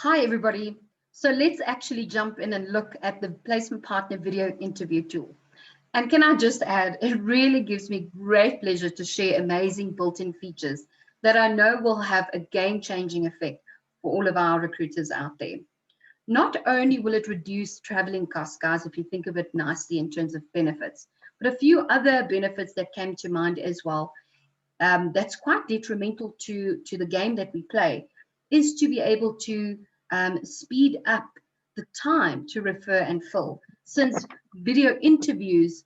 Hi, everybody. So let's actually jump in and look at the placement partner video interview tool. And can I just add, it really gives me great pleasure to share amazing built-in features that I know will have a game-changing effect for all of our recruiters out there. Not only will it reduce traveling costs, guys, if you think of it nicely in terms of benefits, but a few other benefits that came to mind as well, that's quite detrimental to the game that we play, is to be able to speed up the time to refer and fill, since video interviews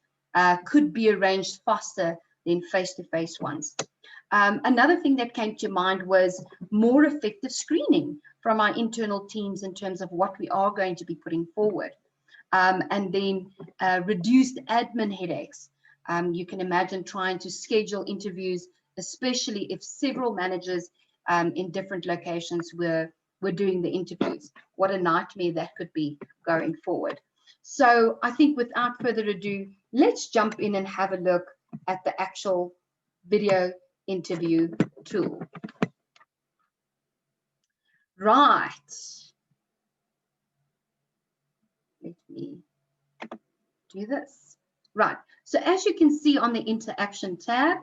could be arranged faster than face-to-face ones. Another thing that came to mind was more effective screening from our internal teams in terms of what we are going to be putting forward. And then reduced admin headaches. You can imagine trying to schedule interviews, especially if several managers in different locations were doing the interviews. What a nightmare that could be going forward. So I think without further ado, let's jump in and have a look at the actual video interview tool. Right. Let me do this. Right. So as you can see on the interaction tab,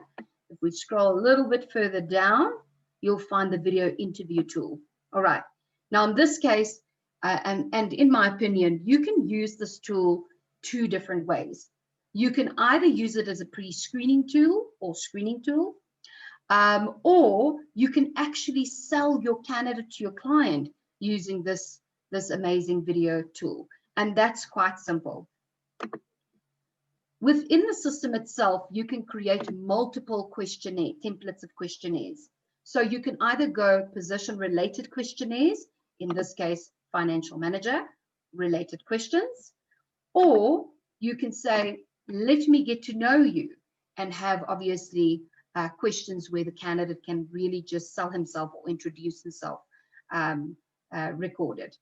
if we scroll a little bit further down, you'll find the video interview tool. All right. Now, in this case, and in my opinion, you can use this tool two different ways. You can either use it as a pre-screening tool or screening tool, or you can actually sell your candidate to your client using this amazing video tool. And that's quite simple. Within the system itself, you can create multiple templates of questionnaires. So you can either go position-related questionnaires, in this case, financial manager related questions, or you can say, let me get to know you, and have obviously questions where the candidate can really just sell himself or introduce himself recorded.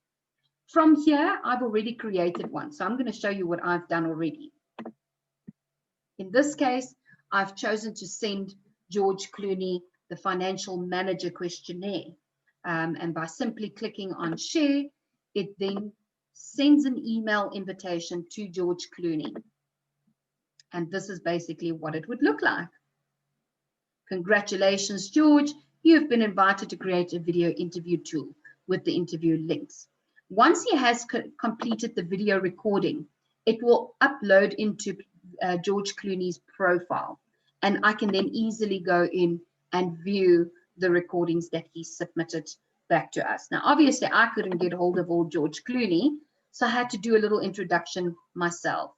From here, I've already created one. So I'm going to show you what I've done already. In this case, I've chosen to send George Clooney the financial manager questionnaire. And by simply clicking on share, it then sends an email invitation to George Clooney. And this is basically what it would look like. Congratulations, George. You've been invited to create a video interview tool with the interview links. Once he has completed the video recording, it will upload into George Clooney's profile, and I can then easily go in and view the recordings that he submitted back to us. Now, obviously, I couldn't get hold of all George Clooney, so I had to do a little introduction myself.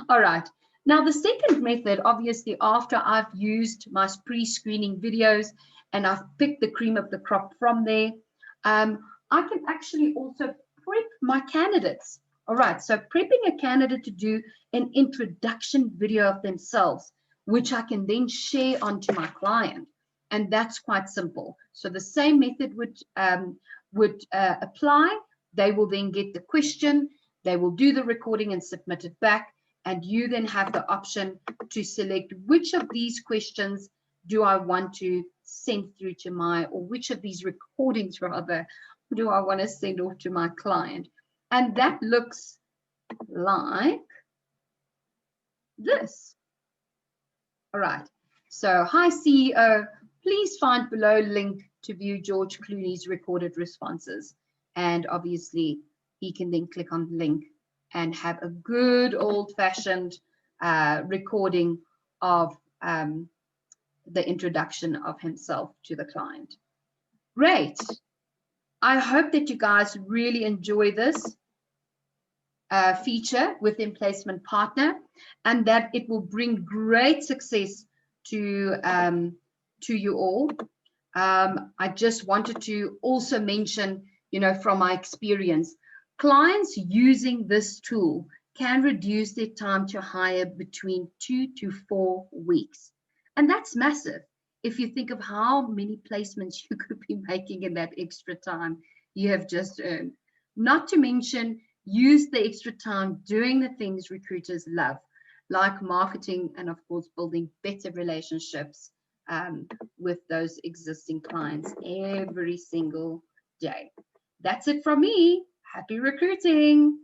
All right. Now, the second method, obviously, after I've used my pre-screening videos and I've picked the cream of the crop from there, I can actually also prep my candidates. All right, so prepping a candidate to do an introduction video of themselves, which I can then share onto my client. And that's quite simple. So the same method would apply. They will then get the question, they will do the recording and submit it back. And you then have the option to select which of these questions do I want to send through to or which of these recordings rather do I want to send off to my client. And that looks like this. All right. So, hi, CEO. Please find below link to view George Clooney's recorded responses. And obviously, he can then click on the link and have a good old-fashioned recording of the introduction of himself to the client. Great. I hope that you guys really enjoy this feature within Placement Partner, and that it will bring great success to you all. I just wanted to also mention, from my experience, clients using this tool can reduce their time to hire between 2 to 4 weeks. And that's massive. If you think of how many placements you could be making in that extra time you have just earned. Not to mention, use the extra time doing the things recruiters love, like marketing and, of course, building better relationships with those existing clients every single day. That's it from me. Happy recruiting.